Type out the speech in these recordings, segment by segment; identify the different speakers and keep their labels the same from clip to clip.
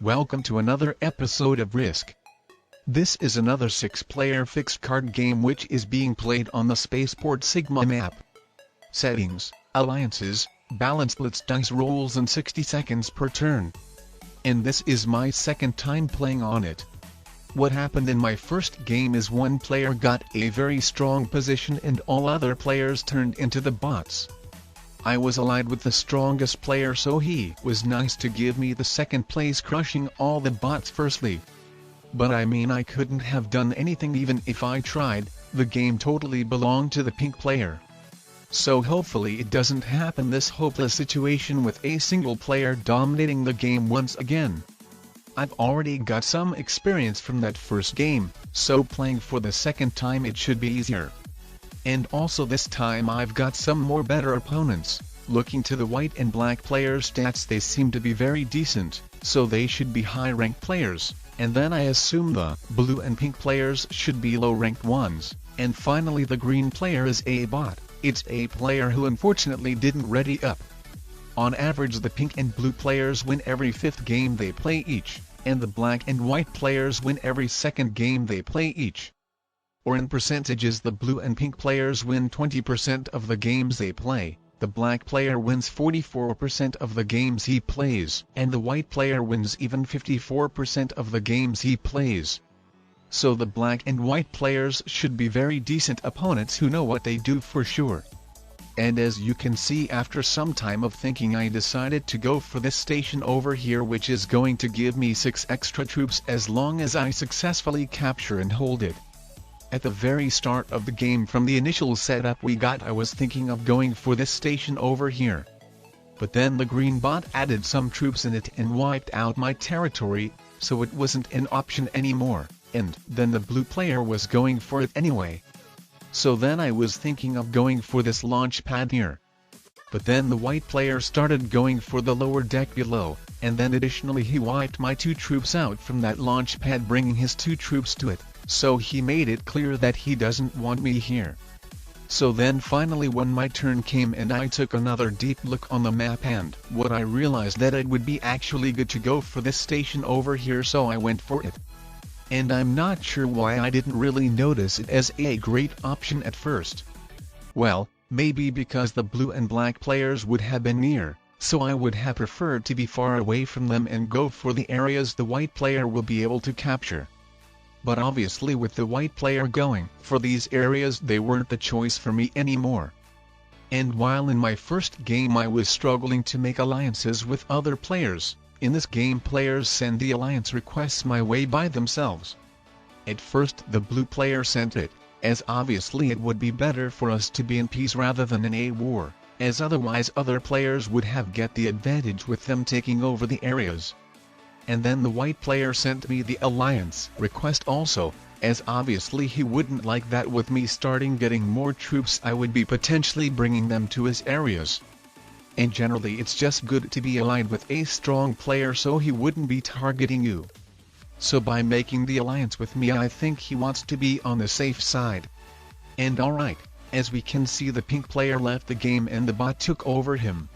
Speaker 1: Welcome to another episode of Risk. This is another 6-player fixed card game which is being played on the Spaceport Sigma map. Settings, alliances, balance, blitz, dice rolls and 60 seconds per turn. And this is my second time playing on it. What happened in my first game is one player got a very strong position and all other players turned into the bots. I was allied with the strongest player, so he was nice to give me the second place, crushing all the bots firstly. But I couldn't have done anything even if I tried. The game totally belonged to the pink player. So hopefully it doesn't happen, this hopeless situation with a single player dominating the game once again. I've already got some experience from that first game, so playing for the second time it should be easier. And also this time I've got some more better opponents. Looking to the white and black players' stats, they seem to be very decent, so they should be high-ranked players, and then I assume the blue and pink players should be low-ranked ones, and finally the green player is a bot. It's a player who unfortunately didn't ready up. On average the pink and blue players win every 5th game they play each, and the black and white players win every 2nd game they play each. Or in percentages, the blue and pink players win 20% of the games they play, the black player wins 44% of the games he plays, and the white player wins even 54% of the games he plays. So the black and white players should be very decent opponents who know what they do for sure. And as you can see, after some time of thinking, I decided to go for this station over here, which is going to give me 6 extra troops as long as I successfully capture and hold it. At the very start of the game, from the initial setup we got, I was thinking of going for this station over here. But then the green bot added some troops in it and wiped out my territory, so it wasn't an option anymore, and then the blue player was going for it anyway. So then I was thinking of going for this launch pad here. But then the white player started going for the lower deck below, and then additionally he wiped my 2 troops out from that launch pad, bringing his 2 troops to it, so he made it clear that he doesn't want me here. So then finally when my turn came and I took another deep look on the map, and what I realized that it would be actually good to go for this station over here, so I went for it. And I'm not sure why I didn't really notice it as a great option at first. Well, maybe because the blue and black players would have been near, so I would have preferred to be far away from them and go for the areas the white player will be able to capture. But obviously with the white player going for these areas, they weren't the choice for me anymore. And while in my first game I was struggling to make alliances with other players, in this game players send the alliance requests my way by themselves. At first the blue player sent it, as obviously it would be better for us to be in peace rather than in a war, as otherwise other players would have get the advantage with them taking over the areas. And then the white player sent me the alliance request also, as obviously he wouldn't like that with me starting getting more troops, I would be potentially bringing them to his areas. And generally it's just good to be allied with a strong player so he wouldn't be targeting you. So by making the alliance with me, I think he wants to be on the safe side. And alright, as we can see, the pink player left the game and the bot took over him.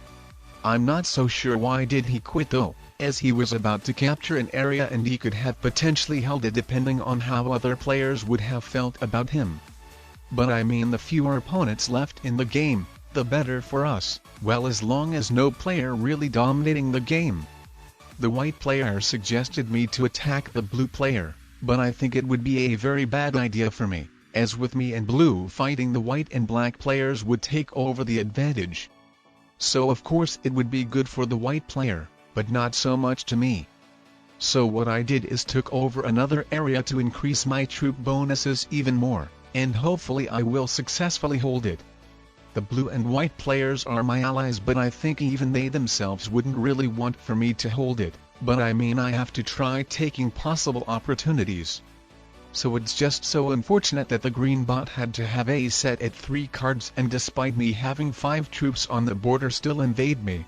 Speaker 1: I'm not so sure why did he quit though, as he was about to capture an area and he could have potentially held it depending on how other players would have felt about him. But the fewer opponents left in the game, the better for us, well, as long as no player really dominating the game. The white player suggested me to attack the blue player, but I think it would be a very bad idea for me, as with me and blue fighting, the white and black players would take over the advantage. So of course it would be good for the white player, but not so much to me. So what I did is took over another area to increase my troop bonuses even more, and hopefully I will successfully hold it. The blue and white players are my allies, but I think even they themselves wouldn't really want for me to hold it, but I have to try taking possible opportunities. So it's just so unfortunate that the green bot had to have a set at 3 cards, and despite me having 5 troops on the border still invade me.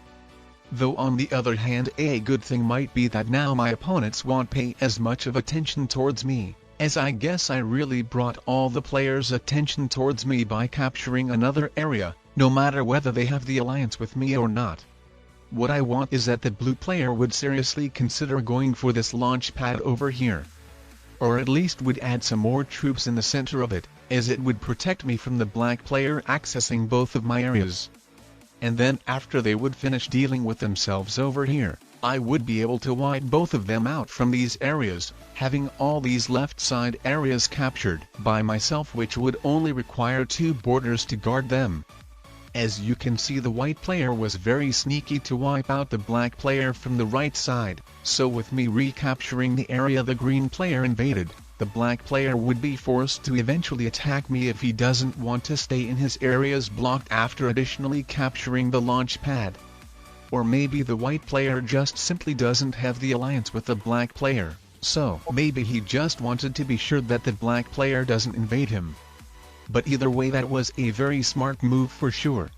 Speaker 1: Though on the other hand, a good thing might be that now my opponents won't pay as much of attention towards me, as I guess I really brought all the players' attention towards me by capturing another area, no matter whether they have the alliance with me or not. What I want is that the blue player would seriously consider going for this launch pad over here. Or at least would add some more troops in the center of it, as it would protect me from the black player accessing both of my areas. And then after they would finish dealing with themselves over here, I would be able to wipe both of them out from these areas, having all these left side areas captured by myself, which would only require 2 borders to guard them. As you can see, the white player was very sneaky to wipe out the black player from the right side, so with me recapturing the area the green player invaded, the black player would be forced to eventually attack me if he doesn't want to stay in his areas blocked after additionally capturing the launch pad. Or maybe the white player just simply doesn't have the alliance with the black player, so maybe he just wanted to be sure that the black player doesn't invade him. But either way, that was a very smart move for sure.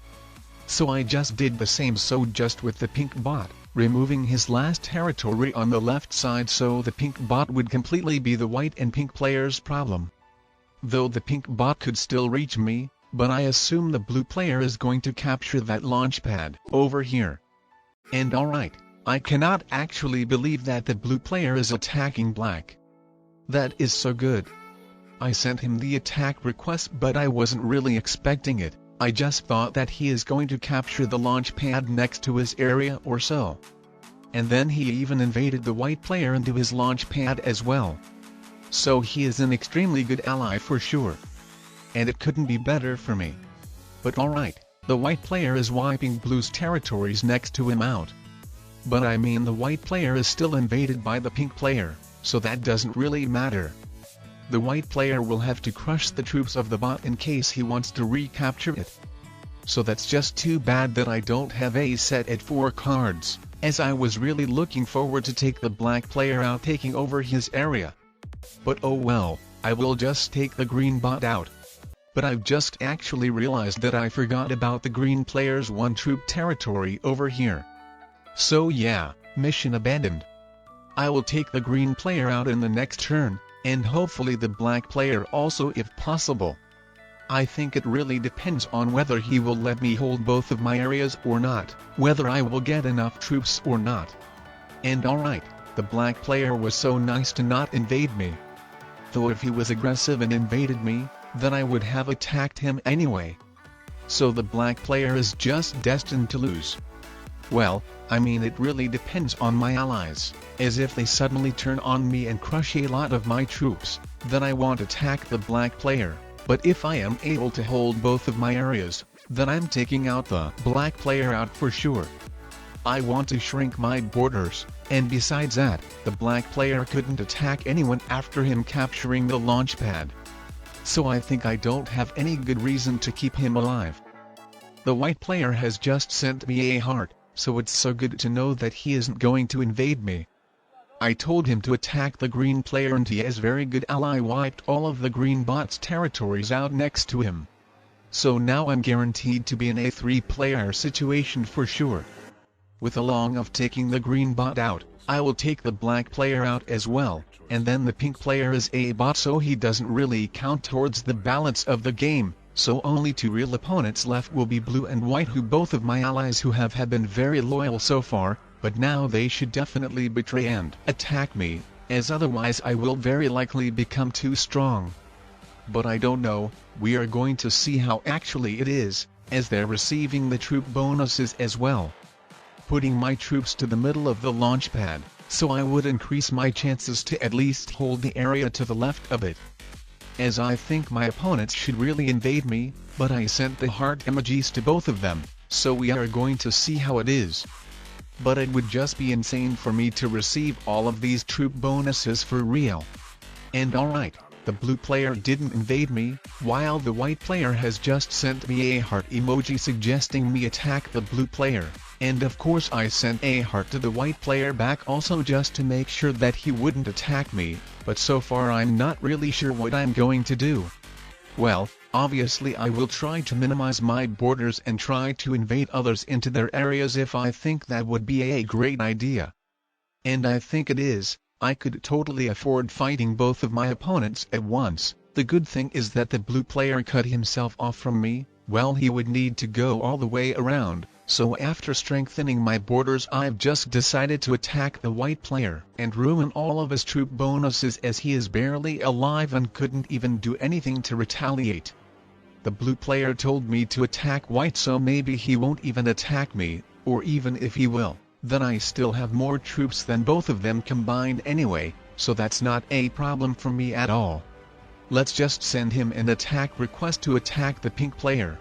Speaker 1: So I just did the same, so just with the pink bot, removing his last territory on the left side, so the pink bot would completely be the white and pink player's problem. Though the pink bot could still reach me, but I assume the blue player is going to capture that launch pad over here. And alright, I cannot actually believe that the blue player is attacking black. That is so good. I sent him the attack request, but I wasn't really expecting it. I just thought that he is going to capture the launch pad next to his area or so. And then he even invaded the white player into his launch pad as well. So he is an extremely good ally for sure. And it couldn't be better for me. But alright, the white player is wiping blue's territories next to him out. But I mean, the white player is still invaded by the pink player, so that doesn't really matter. The white player will have to crush the troops of the bot in case he wants to recapture it. So that's just too bad that I don't have a set at 4 cards, as I was really looking forward to take the black player out, taking over his area. But oh well, I will just take the green bot out. But I've just actually realized that I forgot about the green player's 1 troop territory over here. So yeah, mission abandoned. I will take the green player out in the next turn, and hopefully the black player also if possible. I think it really depends on whether he will let me hold both of my areas or not, whether I will get enough troops or not. And alright, the black player was so nice to not invade me. Though if he was aggressive and invaded me, then I would have attacked him anyway. So the black player is just destined to lose. Well, I mean, it really depends on my allies, as if they suddenly turn on me and crush a lot of my troops, then I won't attack the black player, but if I am able to hold both of my areas, then I'm taking out the black player out for sure. I want to shrink my borders, and besides that, the black player couldn't attack anyone after him capturing the launch pad. So I think I don't have any good reason to keep him alive. The white player has just sent me a heart, so it's so good to know that he isn't going to invade me. I told him to attack the green player and he as very good ally wiped all of the green bot's territories out next to him. So now I'm guaranteed to be in a 3-player situation for sure. With along of taking the green bot out, I will take the black player out as well, and then the pink player is a bot, so he doesn't really count towards the balance of the game, so only 2 real opponents left will be blue and white, who both of my allies who have been very loyal so far, but now they should definitely betray and attack me, as otherwise I will very likely become too strong. But I don't know, we are going to see how actually it is, as they're receiving the troop bonuses as well. Putting my troops to the middle of the launch pad, so I would increase my chances to at least hold the area to the left of it. As I think my opponents should really invade me, but I sent the heart emojis to both of them, so we are going to see how it is. But it would just be insane for me to receive all of these troop bonuses for real. And alright, the blue player didn't invade me, while the white player has just sent me a heart emoji suggesting me attack the blue player. And of course I sent a heart to the white player back also just to make sure that he wouldn't attack me, but so far I'm not really sure what I'm going to do. Well, obviously I will try to minimize my borders and try to invade others into their areas if I think that would be a great idea. And I think it is. I could totally afford fighting both of my opponents at once. The good thing is that the blue player cut himself off from me, well, he would need to go all the way around, So after strengthening my borders, I've just decided to attack the white player and ruin all of his troop bonuses, as he is barely alive and couldn't even do anything to retaliate. The blue player told me to attack white, so maybe he won't even attack me, or even if he will, then I still have more troops than both of them combined anyway, so that's not a problem for me at all. Let's just send him an attack request to attack the pink player.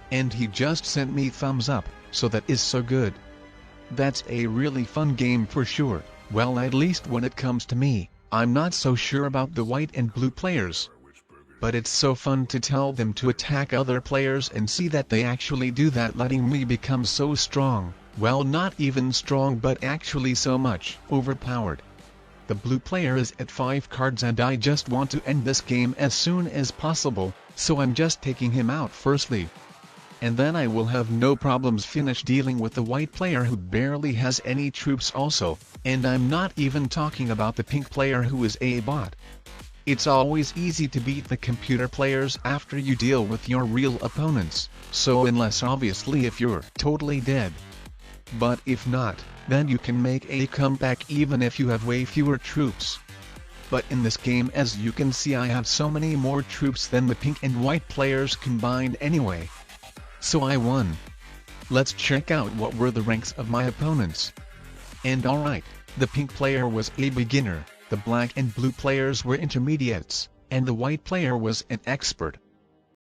Speaker 1: And he just sent me thumbs up, so that is so good. That's a really fun game for sure. Well, at least when it comes to me, I'm not so sure about the white and blue players. But it's so fun to tell them to attack other players and see that they actually do that, letting me become so strong. Well, not even strong, but actually so much overpowered. The blue player is at 5 cards and I just want to end this game as soon as possible, so I'm just taking him out firstly. And then I will have no problems finish dealing with the white player who barely has any troops also, and I'm not even talking about the pink player who is a bot. It's always easy to beat the computer players after you deal with your real opponents, so unless obviously if you're totally dead. But if not, then you can make a comeback even if you have way fewer troops. But in this game, as you can see, I have so many more troops than the pink and white players combined anyway. So I won. Let's check out what were the ranks of my opponents. And alright, the pink player was a beginner, the black and blue players were intermediates, and the white player was an expert.